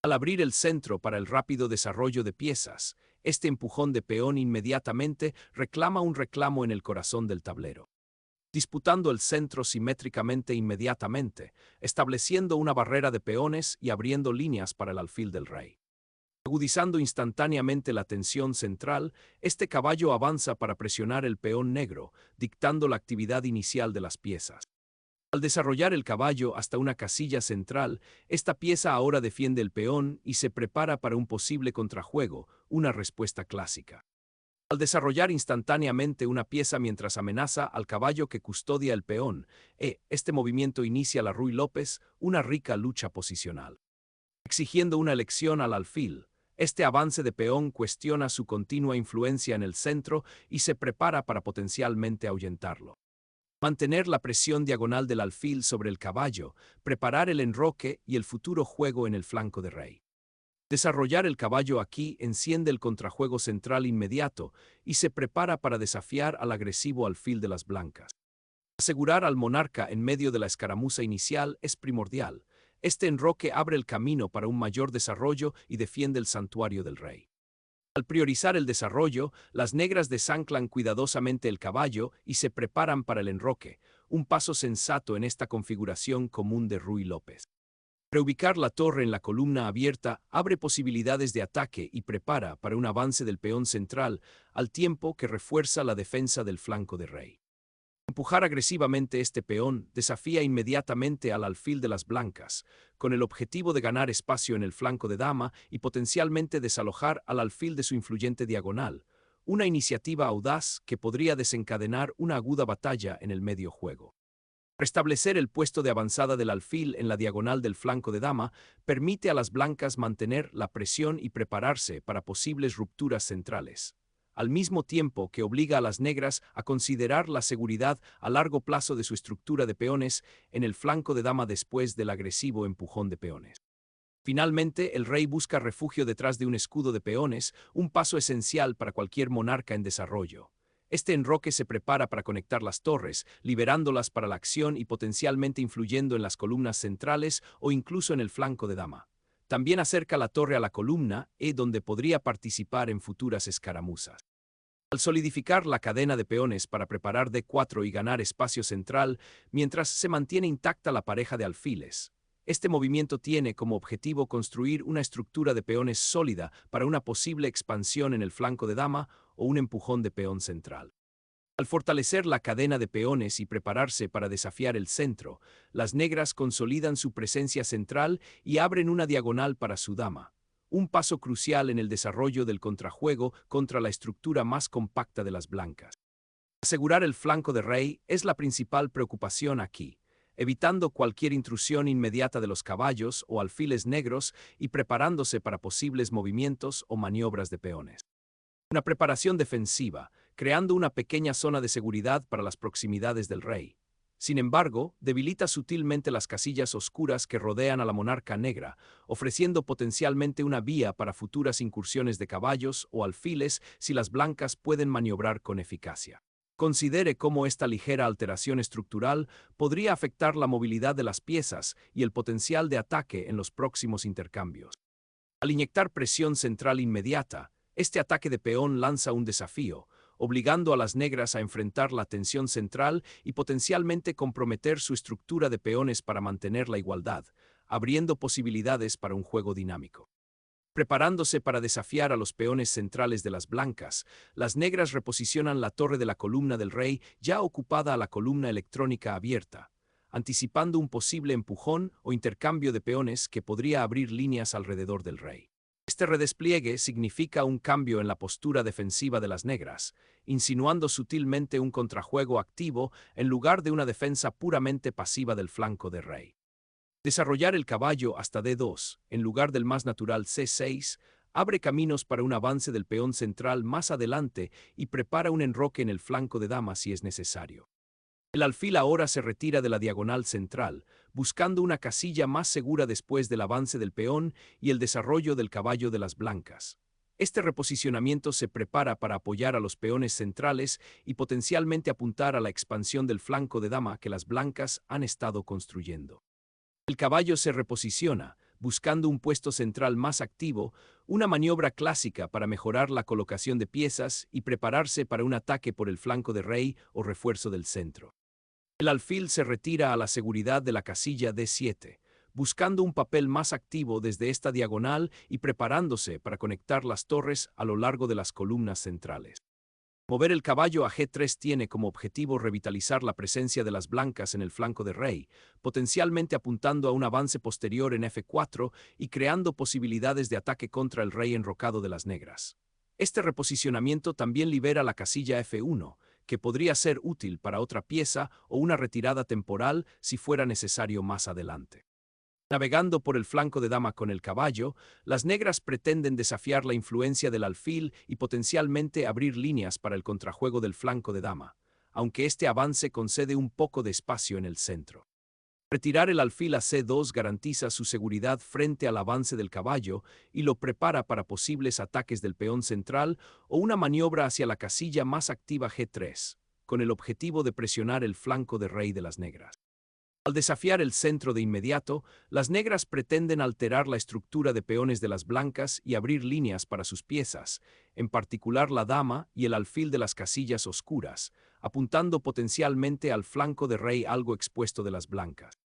Al abrir el centro para el rápido desarrollo de piezas, este empujón de peón inmediatamente reclama un reclamo en el corazón del tablero, disputando el centro simétricamente inmediatamente, estableciendo una barrera de peones y abriendo líneas para el alfil del rey. Agudizando instantáneamente la tensión central, este caballo avanza para presionar el peón negro, dictando la actividad inicial de las piezas. Al desarrollar el caballo hasta una casilla central, esta pieza ahora defiende el peón y se prepara para un posible contrajuego, una respuesta clásica. Al desarrollar instantáneamente una pieza mientras amenaza al caballo que custodia el peón, este movimiento inicia la Ruy López, una rica lucha posicional. Exigiendo una elección al alfil, este avance de peón cuestiona su continua influencia en el centro y se prepara para potencialmente ahuyentarlo. Mantener la presión diagonal del alfil sobre el caballo, preparar el enroque y el futuro juego en el flanco de rey. Desarrollar el caballo aquí enciende el contrajuego central inmediato y se prepara para desafiar al agresivo alfil de las blancas. Asegurar al monarca en medio de la escaramuza inicial es primordial. Este enroque abre el camino para un mayor desarrollo y defiende el santuario del rey. Al priorizar el desarrollo, las negras desanclan cuidadosamente el caballo y se preparan para el enroque, un paso sensato en esta configuración común de Ruy López. Reubicar la torre en la columna abierta abre posibilidades de ataque y prepara para un avance del peón central, al tiempo que refuerza la defensa del flanco de rey. Empujar agresivamente este peón desafía inmediatamente al alfil de las blancas, con el objetivo de ganar espacio en el flanco de dama y potencialmente desalojar al alfil de su influyente diagonal, una iniciativa audaz que podría desencadenar una aguda batalla en el medio juego. Restablecer el puesto de avanzada del alfil en la diagonal del flanco de dama permite a las blancas mantener la presión y prepararse para posibles rupturas centrales, al mismo tiempo que obliga a las negras a considerar la seguridad a largo plazo de su estructura de peones en el flanco de dama después del agresivo empujón de peones. Finalmente, el rey busca refugio detrás de un escudo de peones, un paso esencial para cualquier monarca en desarrollo. Este enroque se prepara para conectar las torres, liberándolas para la acción y potencialmente influyendo en las columnas centrales o incluso en el flanco de dama. También acerca la torre a la columna, donde podría participar en futuras escaramuzas. Al solidificar la cadena de peones para preparar D4 y ganar espacio central, mientras se mantiene intacta la pareja de alfiles, este movimiento tiene como objetivo construir una estructura de peones sólida para una posible expansión en el flanco de dama o un empujón de peón central. Al fortalecer la cadena de peones y prepararse para desafiar el centro, las negras consolidan su presencia central y abren una diagonal para su dama, un paso crucial en el desarrollo del contrajuego contra la estructura más compacta de las blancas. Asegurar el flanco de rey es la principal preocupación aquí, evitando cualquier intrusión inmediata de los caballos o alfiles negros y preparándose para posibles movimientos o maniobras de peones. Una preparación defensiva, creando una pequeña zona de seguridad para las proximidades del rey. Sin embargo, debilita sutilmente las casillas oscuras que rodean a la monarca negra, ofreciendo potencialmente una vía para futuras incursiones de caballos o alfiles si las blancas pueden maniobrar con eficacia. Considere cómo esta ligera alteración estructural podría afectar la movilidad de las piezas y el potencial de ataque en los próximos intercambios. Al inyectar presión central inmediata, este ataque de peón lanza un desafío, obligando a las negras a enfrentar la tensión central y potencialmente comprometer su estructura de peones para mantener la igualdad, abriendo posibilidades para un juego dinámico. Preparándose para desafiar a los peones centrales de las blancas, las negras reposicionan la torre de la columna del rey ya ocupada a la columna electrónica abierta, anticipando un posible empujón o intercambio de peones que podría abrir líneas alrededor del rey. Este redespliegue significa un cambio en la postura defensiva de las negras, insinuando sutilmente un contrajuego activo en lugar de una defensa puramente pasiva del flanco de rey. Desarrollar el caballo hasta D2, en lugar del más natural C6, abre caminos para un avance del peón central más adelante y prepara un enroque en el flanco de dama si es necesario. El alfil ahora se retira de la diagonal central, buscando una casilla más segura después del avance del peón y el desarrollo del caballo de las blancas. Este reposicionamiento se prepara para apoyar a los peones centrales y potencialmente apuntar a la expansión del flanco de dama que las blancas han estado construyendo. El caballo se reposiciona, buscando un puesto central más activo, una maniobra clásica para mejorar la colocación de piezas y prepararse para un ataque por el flanco de rey o refuerzo del centro. El alfil se retira a la seguridad de la casilla D7, buscando un papel más activo desde esta diagonal y preparándose para conectar las torres a lo largo de las columnas centrales. Mover el caballo a G3 tiene como objetivo revitalizar la presencia de las blancas en el flanco de rey, potencialmente apuntando a un avance posterior en F4 y creando posibilidades de ataque contra el rey enrocado de las negras. Este reposicionamiento también libera la casilla F1, que podría ser útil para otra pieza o una retirada temporal si fuera necesario más adelante. Navegando por el flanco de dama con el caballo, las negras pretenden desafiar la influencia del alfil y potencialmente abrir líneas para el contrajuego del flanco de dama, aunque este avance concede un poco de espacio en el centro. Retirar el alfil a C2 garantiza su seguridad frente al avance del caballo y lo prepara para posibles ataques del peón central o una maniobra hacia la casilla más activa G3, con el objetivo de presionar el flanco de rey de las negras. Al desafiar el centro de inmediato, las negras pretenden alterar la estructura de peones de las blancas y abrir líneas para sus piezas, en particular la dama y el alfil de las casillas oscuras, apuntando potencialmente al flanco de rey algo expuesto de las blancas.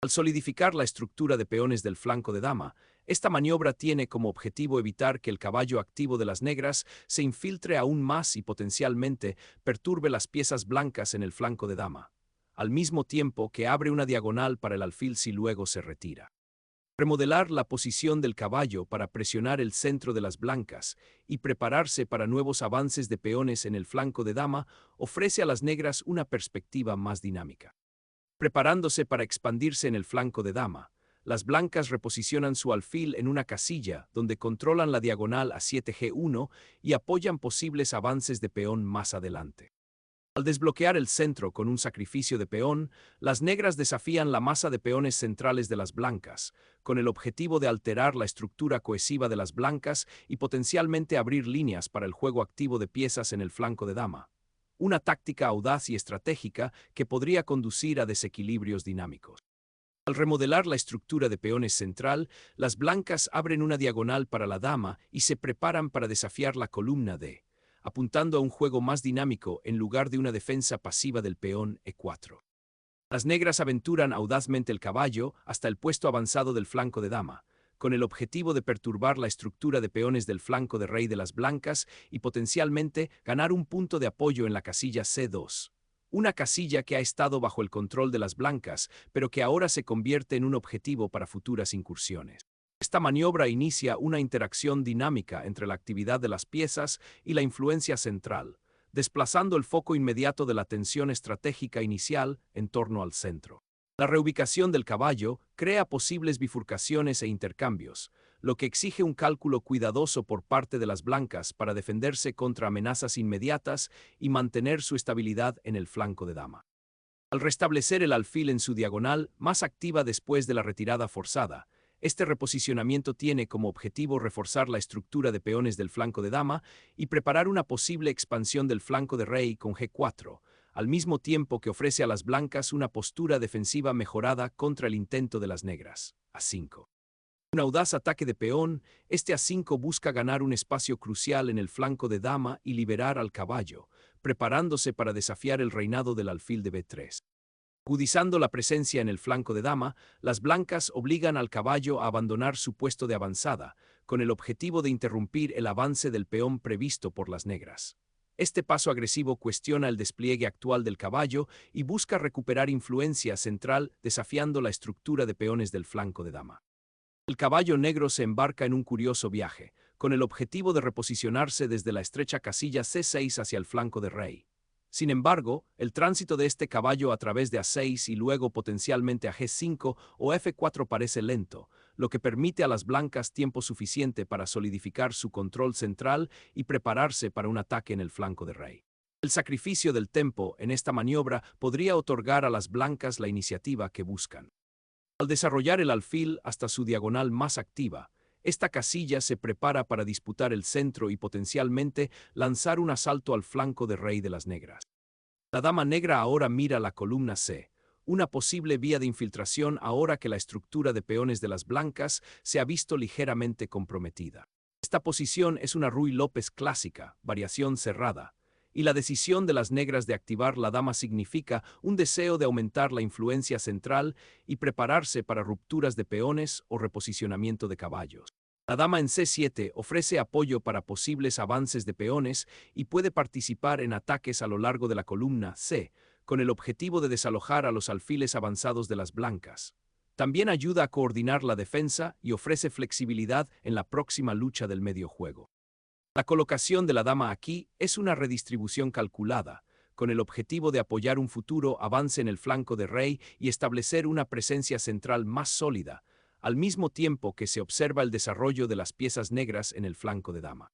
Al solidificar la estructura de peones del flanco de dama, esta maniobra tiene como objetivo evitar que el caballo activo de las negras se infiltre aún más y potencialmente perturbe las piezas blancas en el flanco de dama, al mismo tiempo que abre una diagonal para el alfil si luego se retira. Remodelar la posición del caballo para presionar el centro de las blancas y prepararse para nuevos avances de peones en el flanco de dama ofrece a las negras una perspectiva más dinámica. Preparándose para expandirse en el flanco de dama, las blancas reposicionan su alfil en una casilla donde controlan la diagonal a 7G1 y apoyan posibles avances de peón más adelante. Al desbloquear el centro con un sacrificio de peón, las negras desafían la masa de peones centrales de las blancas, con el objetivo de alterar la estructura cohesiva de las blancas y potencialmente abrir líneas para el juego activo de piezas en el flanco de dama. Una táctica audaz y estratégica que podría conducir a desequilibrios dinámicos. Al remodelar la estructura de peones central, las blancas abren una diagonal para la dama y se preparan para desafiar la columna D, apuntando a un juego más dinámico en lugar de una defensa pasiva del peón E4. Las negras aventuran audazmente el caballo hasta el puesto avanzado del flanco de dama, con el objetivo de perturbar la estructura de peones del flanco de rey de las blancas y potencialmente ganar un punto de apoyo en la casilla C2. Una casilla que ha estado bajo el control de las blancas, pero que ahora se convierte en un objetivo para futuras incursiones. Esta maniobra inicia una interacción dinámica entre la actividad de las piezas y la influencia central, desplazando el foco inmediato de la tensión estratégica inicial en torno al centro. La reubicación del caballo crea posibles bifurcaciones e intercambios, lo que exige un cálculo cuidadoso por parte de las blancas para defenderse contra amenazas inmediatas y mantener su estabilidad en el flanco de dama. Al restablecer el alfil en su diagonal, más activa después de la retirada forzada, este reposicionamiento tiene como objetivo reforzar la estructura de peones del flanco de dama y preparar una posible expansión del flanco de rey con G4, al mismo tiempo que ofrece a las blancas una postura defensiva mejorada contra el intento de las negras, A5. Un audaz ataque de peón, este A5 busca ganar un espacio crucial en el flanco de dama y liberar al caballo, preparándose para desafiar el reinado del alfil de B3. Agudizando la presencia en el flanco de dama, las blancas obligan al caballo a abandonar su puesto de avanzada, con el objetivo de interrumpir el avance del peón previsto por las negras. Este paso agresivo cuestiona el despliegue actual del caballo y busca recuperar influencia central desafiando la estructura de peones del flanco de dama. El caballo negro se embarca en un curioso viaje, con el objetivo de reposicionarse desde la estrecha casilla C6 hacia el flanco de rey. Sin embargo, el tránsito de este caballo a través de A6 y luego potencialmente a G5 o F4 parece lento, lo que permite a las blancas tiempo suficiente para solidificar su control central y prepararse para un ataque en el flanco de rey. El sacrificio del tempo en esta maniobra podría otorgar a las blancas la iniciativa que buscan. Al desarrollar el alfil hasta su diagonal más activa, esta casilla se prepara para disputar el centro y potencialmente lanzar un asalto al flanco de rey de las negras. La dama negra ahora mira la columna C, una posible vía de infiltración ahora que la estructura de peones de las blancas se ha visto ligeramente comprometida. Esta posición es una Ruy López clásica, variación cerrada, y la decisión de las negras de activar la dama significa un deseo de aumentar la influencia central y prepararse para rupturas de peones o reposicionamiento de caballos. La dama en C7 ofrece apoyo para posibles avances de peones y puede participar en ataques a lo largo de la columna C, con el objetivo de desalojar a los alfiles avanzados de las blancas. También ayuda a coordinar la defensa y ofrece flexibilidad en la próxima lucha del medio juego. La colocación de la dama aquí es una redistribución calculada, con el objetivo de apoyar un futuro avance en el flanco de rey y establecer una presencia central más sólida, al mismo tiempo que se observa el desarrollo de las piezas negras en el flanco de dama.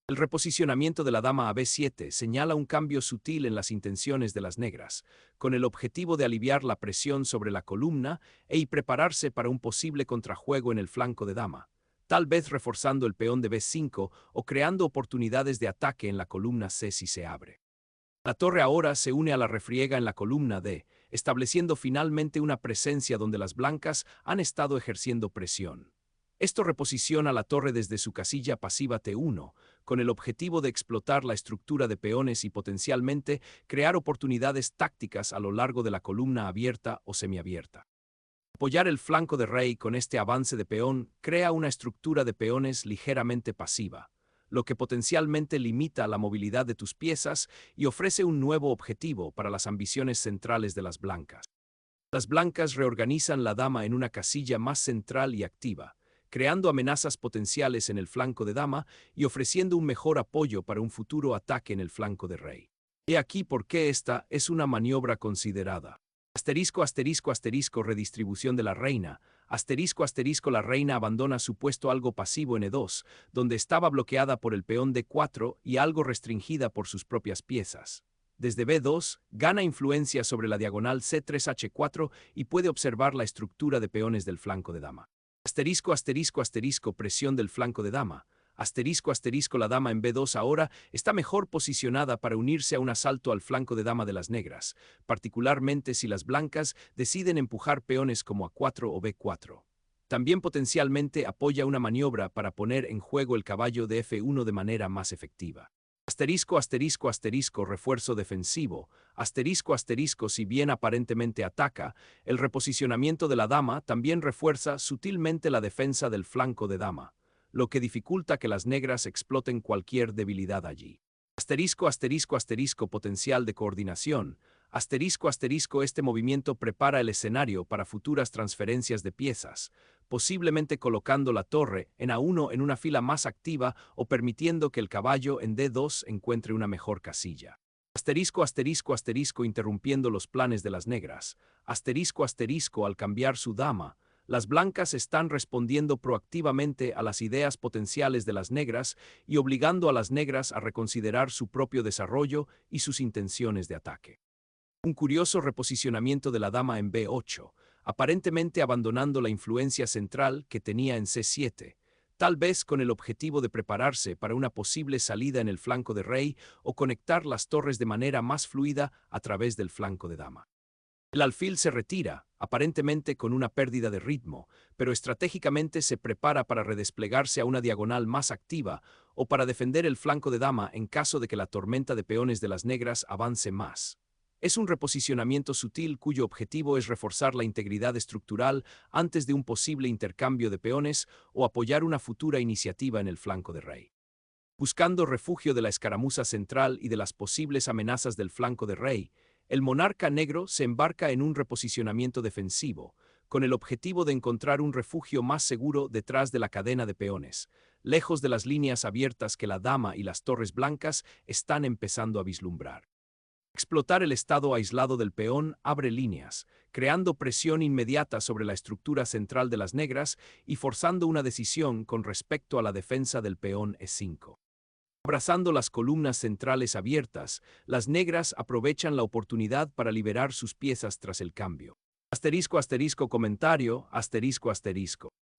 El reposicionamiento de la dama a B7 señala un cambio sutil en las intenciones de las negras, con el objetivo de aliviar la presión sobre la columna y prepararse para un posible contrajuego en el flanco de dama, tal vez reforzando el peón de B5 o creando oportunidades de ataque en la columna C si se abre. La torre ahora se une a la refriega en la columna D, estableciendo finalmente una presencia donde las blancas han estado ejerciendo presión. Esto reposiciona la torre desde su casilla pasiva T1, con el objetivo de explotar la estructura de peones y potencialmente crear oportunidades tácticas a lo largo de la columna abierta o semiabierta. Apoyar el flanco de rey con este avance de peón crea una estructura de peones ligeramente pasiva, lo que potencialmente limita la movilidad de tus piezas y ofrece un nuevo objetivo para las ambiciones centrales de las blancas. Las blancas reorganizan la dama en una casilla más central y activa, creando amenazas potenciales en el flanco de dama y ofreciendo un mejor apoyo para un futuro ataque en el flanco de rey. He aquí por qué esta es una maniobra considerada. Redistribución de la reina. La reina abandona su puesto algo pasivo en E2, donde estaba bloqueada por el peón D4 y algo restringida por sus propias piezas. Desde B2, gana influencia sobre la diagonal C3H4 y puede observar la estructura de peones del flanco de dama. Presión del flanco de dama. La dama en B2 ahora está mejor posicionada para unirse a un asalto al flanco de dama de las negras, particularmente si las blancas deciden empujar peones como A4 o B4. También potencialmente apoya una maniobra para poner en juego el caballo de F1 de manera más efectiva. Refuerzo defensivo. Si bien aparentemente ataca, el reposicionamiento de la dama también refuerza sutilmente la defensa del flanco de dama, lo que dificulta que las negras exploten cualquier debilidad allí. Potencial de coordinación. Este movimiento prepara el escenario para futuras transferencias de piezas, posiblemente colocando la torre en A1 en una fila más activa o permitiendo que el caballo en D2 encuentre una mejor casilla. Interrumpiendo los planes de las negras. Al cambiar su dama, las blancas están respondiendo proactivamente a las ideas potenciales de las negras y obligando a las negras a reconsiderar su propio desarrollo y sus intenciones de ataque. Un curioso reposicionamiento de la dama en B8, aparentemente abandonando la influencia central que tenía en C7, tal vez con el objetivo de prepararse para una posible salida en el flanco de rey o conectar las torres de manera más fluida a través del flanco de dama. El alfil se retira, aparentemente con una pérdida de ritmo, pero estratégicamente se prepara para redesplegarse a una diagonal más activa o para defender el flanco de dama en caso de que la tormenta de peones de las negras avance más. Es un reposicionamiento sutil cuyo objetivo es reforzar la integridad estructural antes de un posible intercambio de peones o apoyar una futura iniciativa en el flanco de rey. Buscando refugio de la escaramuza central y de las posibles amenazas del flanco de rey, el monarca negro se embarca en un reposicionamiento defensivo, con el objetivo de encontrar un refugio más seguro detrás de la cadena de peones, lejos de las líneas abiertas que la dama y las torres blancas están empezando a vislumbrar. Explotar el estado aislado del peón abre líneas, creando presión inmediata sobre la estructura central de las negras y forzando una decisión con respecto a la defensa del peón E5. Abrazando las columnas centrales abiertas, las negras aprovechan la oportunidad para liberar sus piezas tras el cambio. Comentario.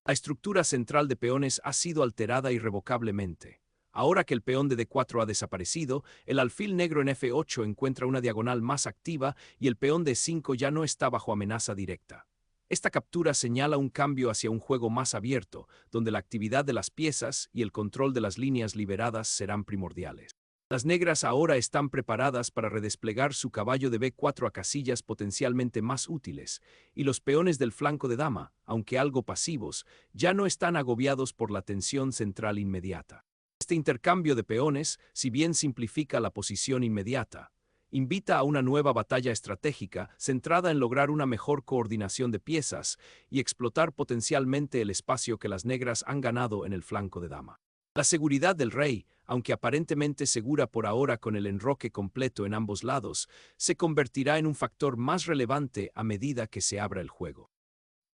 La estructura central de peones ha sido alterada irrevocablemente. Ahora que el peón de D4 ha desaparecido, el alfil negro en F8 encuentra una diagonal más activa y el peón de E5 ya no está bajo amenaza directa. Esta captura señala un cambio hacia un juego más abierto, donde la actividad de las piezas y el control de las líneas liberadas serán primordiales. Las negras ahora están preparadas para redesplegar su caballo de B4 a casillas potencialmente más útiles, y los peones del flanco de dama, aunque algo pasivos, ya no están agobiados por la tensión central inmediata. Este intercambio de peones, si bien simplifica la posición inmediata, invita a una nueva batalla estratégica centrada en lograr una mejor coordinación de piezas y explotar potencialmente el espacio que las negras han ganado en el flanco de dama. La seguridad del rey, aunque aparentemente segura por ahora con el enroque completo en ambos lados, se convertirá en un factor más relevante a medida que se abra el juego.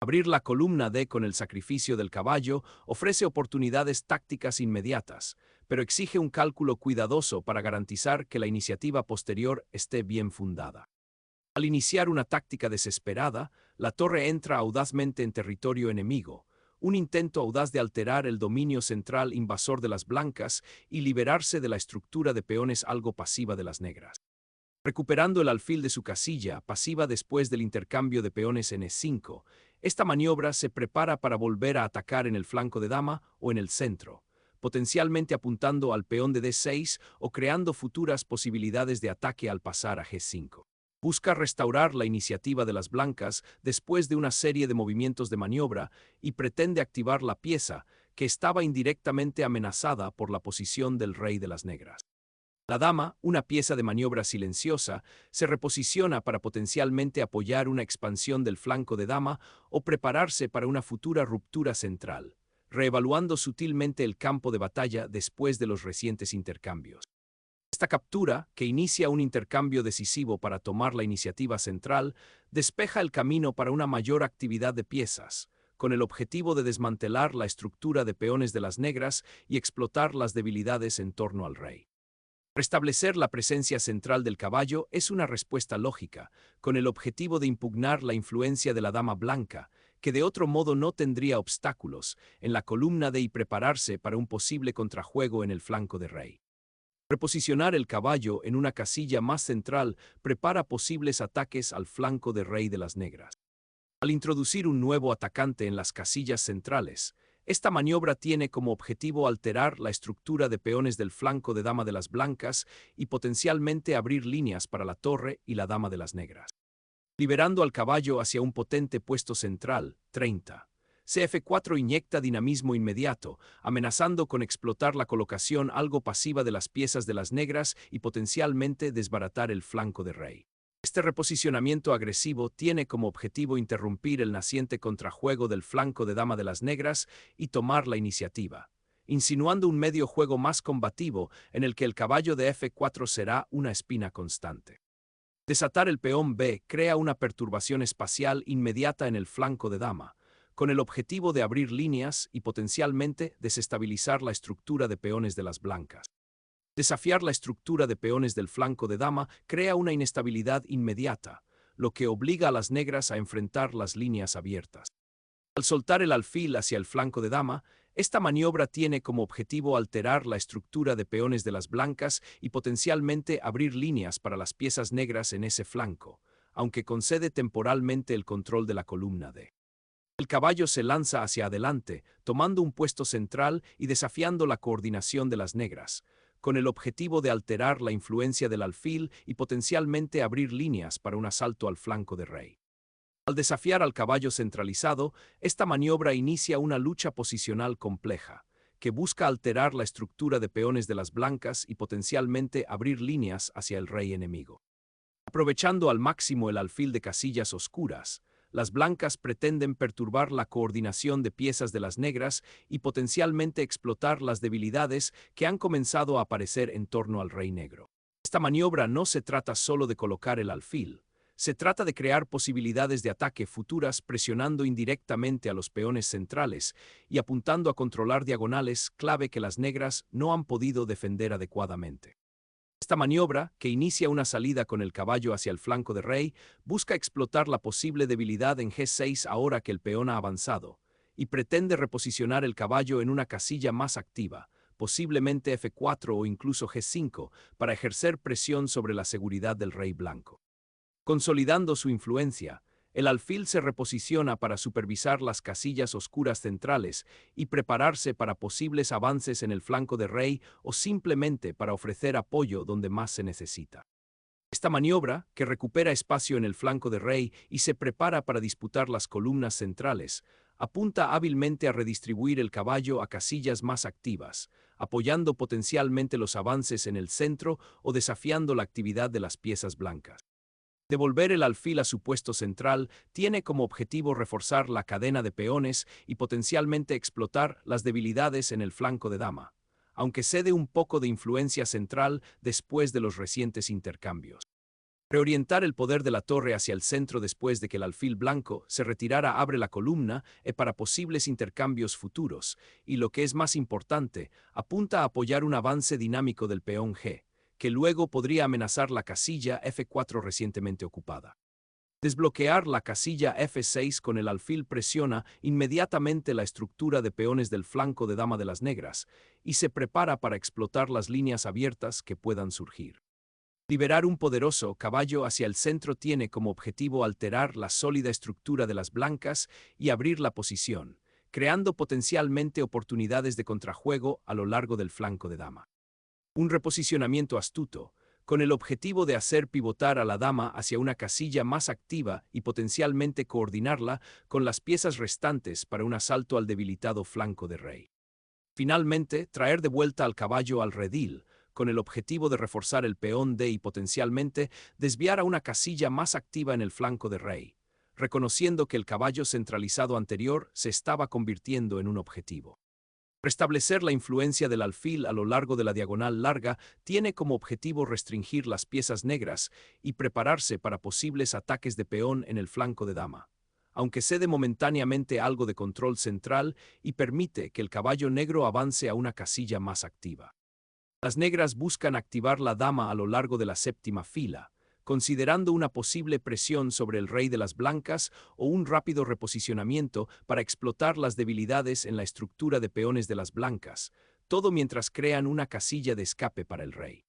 Abrir la columna D con el sacrificio del caballo ofrece oportunidades tácticas inmediatas, pero exige un cálculo cuidadoso para garantizar que la iniciativa posterior esté bien fundada. Al iniciar una táctica desesperada, la torre entra audazmente en territorio enemigo, un intento audaz de alterar el dominio central invasor de las blancas y liberarse de la estructura de peones algo pasiva de las negras. Recuperando el alfil de su casilla, pasiva después del intercambio de peones en E5, esta maniobra se prepara para volver a atacar en el flanco de dama o en el centro, potencialmente apuntando al peón de D6 o creando futuras posibilidades de ataque al pasar a G5. Busca restaurar la iniciativa de las blancas después de una serie de movimientos de maniobra y pretende activar la pieza, que estaba indirectamente amenazada por la posición del rey de las negras. La dama, una pieza de maniobra silenciosa, se reposiciona para potencialmente apoyar una expansión del flanco de dama o prepararse para una futura ruptura central, reevaluando sutilmente el campo de batalla después de los recientes intercambios. Esta captura, que inicia un intercambio decisivo para tomar la iniciativa central, despeja el camino para una mayor actividad de piezas, con el objetivo de desmantelar la estructura de peones de las negras y explotar las debilidades en torno al rey. Restablecer la presencia central del caballo es una respuesta lógica, con el objetivo de impugnar la influencia de la dama blanca, que de otro modo no tendría obstáculos, en la columna D y prepararse para un posible contrajuego en el flanco de rey. Reposicionar el caballo en una casilla más central prepara posibles ataques al flanco de rey de las negras. Al introducir un nuevo atacante en las casillas centrales, esta maniobra tiene como objetivo alterar la estructura de peones del flanco de dama de las blancas y potencialmente abrir líneas para la torre y la dama de las negras. Liberando al caballo hacia un potente puesto central, 30. CF4 inyecta dinamismo inmediato, amenazando con explotar la colocación algo pasiva de las piezas de las negras y potencialmente desbaratar el flanco de rey. Este reposicionamiento agresivo tiene como objetivo interrumpir el naciente contrajuego del flanco de dama de las negras y tomar la iniciativa, insinuando un medio juego más combativo en el que el caballo de F4 será una espina constante. Desatar el peón B crea una perturbación espacial inmediata en el flanco de dama, con el objetivo de abrir líneas y potencialmente desestabilizar la estructura de peones de las blancas. Desafiar la estructura de peones del flanco de dama crea una inestabilidad inmediata, lo que obliga a las negras a enfrentar las líneas abiertas. Al soltar el alfil hacia el flanco de dama, esta maniobra tiene como objetivo alterar la estructura de peones de las blancas y potencialmente abrir líneas para las piezas negras en ese flanco, aunque concede temporalmente el control de la columna D. El caballo se lanza hacia adelante, tomando un puesto central y desafiando la coordinación de las negras, con el objetivo de alterar la influencia del alfil y potencialmente abrir líneas para un asalto al flanco de rey. Al desafiar al caballo centralizado, esta maniobra inicia una lucha posicional compleja, que busca alterar la estructura de peones de las blancas y potencialmente abrir líneas hacia el rey enemigo. Aprovechando al máximo el alfil de casillas oscuras, las blancas pretenden perturbar la coordinación de piezas de las negras y potencialmente explotar las debilidades que han comenzado a aparecer en torno al rey negro. Esta maniobra no se trata solo de colocar el alfil, se trata de crear posibilidades de ataque futuras presionando indirectamente a los peones centrales y apuntando a controlar diagonales clave que las negras no han podido defender adecuadamente. Esta maniobra, que inicia una salida con el caballo hacia el flanco de rey, busca explotar la posible debilidad en G6 ahora que el peón ha avanzado, y pretende reposicionar el caballo en una casilla más activa, posiblemente F4 o incluso G5, para ejercer presión sobre la seguridad del rey blanco. Consolidando su influencia, el alfil se reposiciona para supervisar las casillas oscuras centrales y prepararse para posibles avances en el flanco de rey o simplemente para ofrecer apoyo donde más se necesita. Esta maniobra, que recupera espacio en el flanco de rey y se prepara para disputar las columnas centrales, apunta hábilmente a redistribuir el caballo a casillas más activas, apoyando potencialmente los avances en el centro o desafiando la actividad de las piezas blancas. Devolver el alfil a su puesto central tiene como objetivo reforzar la cadena de peones y potencialmente explotar las debilidades en el flanco de dama, aunque cede un poco de influencia central después de los recientes intercambios. Reorientar el poder de la torre hacia el centro después de que el alfil blanco se retirara abre la columna para posibles intercambios futuros, y lo que es más importante, apunta a apoyar un avance dinámico del peón G, que luego podría amenazar la casilla F4 recientemente ocupada. Desbloquear la casilla F6 con el alfil presiona inmediatamente la estructura de peones del flanco de dama de las negras y se prepara para explotar las líneas abiertas que puedan surgir. Liberar un poderoso caballo hacia el centro tiene como objetivo alterar la sólida estructura de las blancas y abrir la posición, creando potencialmente oportunidades de contrajuego a lo largo del flanco de dama. Un reposicionamiento astuto, con el objetivo de hacer pivotar a la dama hacia una casilla más activa y potencialmente coordinarla con las piezas restantes para un asalto al debilitado flanco de rey. Finalmente, traer de vuelta al caballo al redil, con el objetivo de reforzar el peón D y potencialmente desviar a una casilla más activa en el flanco de rey, reconociendo que el caballo centralizado anterior se estaba convirtiendo en un objetivo. Restablecer la influencia del alfil a lo largo de la diagonal larga tiene como objetivo restringir las piezas negras y prepararse para posibles ataques de peón en el flanco de dama, aunque cede momentáneamente algo de control central y permite que el caballo negro avance a una casilla más activa. Las negras buscan activar la dama a lo largo de la séptima fila, considerando una posible presión sobre el rey de las blancas o un rápido reposicionamiento para explotar las debilidades en la estructura de peones de las blancas, todo mientras crean una casilla de escape para el rey.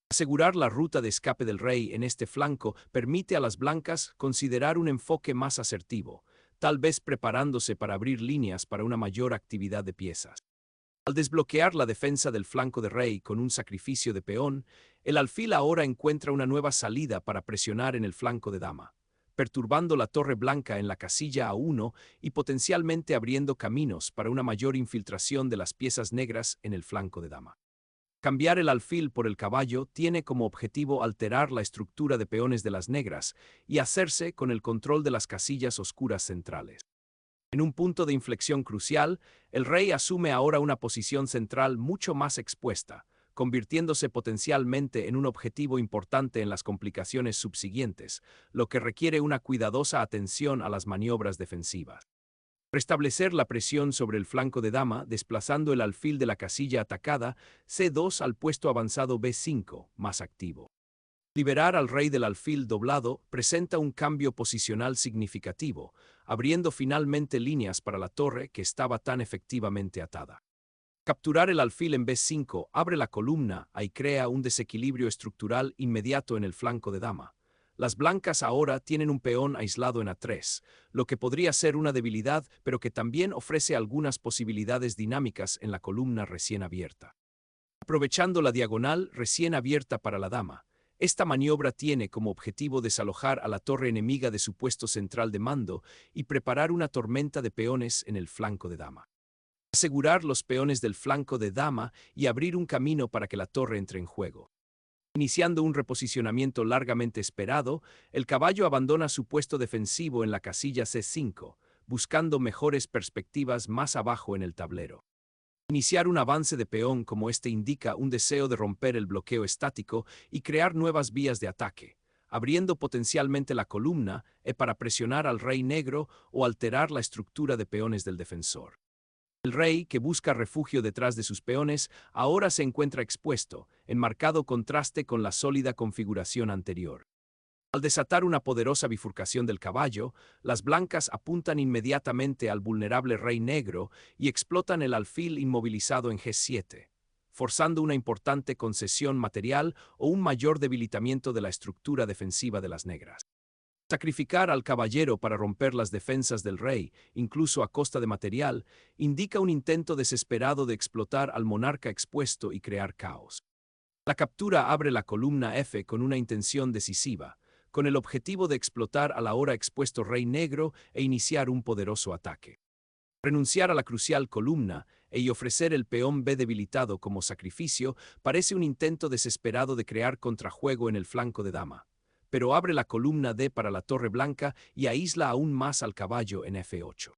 Asegurar la ruta de escape del rey en este flanco permite a las blancas considerar un enfoque más asertivo, tal vez preparándose para abrir líneas para una mayor actividad de piezas. Al desbloquear la defensa del flanco de rey con un sacrificio de peón, el alfil ahora encuentra una nueva salida para presionar en el flanco de dama, perturbando la torre blanca en la casilla A1 y potencialmente abriendo caminos para una mayor infiltración de las piezas negras en el flanco de dama. Cambiar el alfil por el caballo tiene como objetivo alterar la estructura de peones de las negras y hacerse con el control de las casillas oscuras centrales. En un punto de inflexión crucial, el rey asume ahora una posición central mucho más expuesta, convirtiéndose potencialmente en un objetivo importante en las complicaciones subsiguientes, lo que requiere una cuidadosa atención a las maniobras defensivas. Restablecer la presión sobre el flanco de dama, desplazando el alfil de la casilla atacada, C2 al puesto avanzado B5, más activo. Liberar al rey del alfil doblado presenta un cambio posicional significativo, abriendo finalmente líneas para la torre que estaba tan efectivamente atada. Capturar el alfil en B5 abre la columna y crea un desequilibrio estructural inmediato en el flanco de dama. Las blancas ahora tienen un peón aislado en A3, lo que podría ser una debilidad, pero que también ofrece algunas posibilidades dinámicas en la columna recién abierta. Aprovechando la diagonal recién abierta para la dama, esta maniobra tiene como objetivo desalojar a la torre enemiga de su puesto central de mando y preparar una tormenta de peones en el flanco de dama. Asegurar los peones del flanco de dama y abrir un camino para que la torre entre en juego. Iniciando un reposicionamiento largamente esperado, el caballo abandona su puesto defensivo en la casilla C5, buscando mejores perspectivas más abajo en el tablero. Iniciar un avance de peón como este indica un deseo de romper el bloqueo estático y crear nuevas vías de ataque, abriendo potencialmente la columna para presionar al rey negro o alterar la estructura de peones del defensor. El rey, que busca refugio detrás de sus peones, ahora se encuentra expuesto, en marcado contraste con la sólida configuración anterior. Al desatar una poderosa bifurcación del caballo, las blancas apuntan inmediatamente al vulnerable rey negro y explotan el alfil inmovilizado en G7, forzando una importante concesión material o un mayor debilitamiento de la estructura defensiva de las negras. Sacrificar al caballero para romper las defensas del rey, incluso a costa de material, indica un intento desesperado de explotar al monarca expuesto y crear caos. La captura abre la columna F con una intención decisiva, con el objetivo de explotar al ahora expuesto rey negro e iniciar un poderoso ataque. Renunciar a la crucial columna y ofrecer el peón B debilitado como sacrificio parece un intento desesperado de crear contrajuego en el flanco de dama, pero abre la columna D para la torre blanca y aísla aún más al caballo en F8.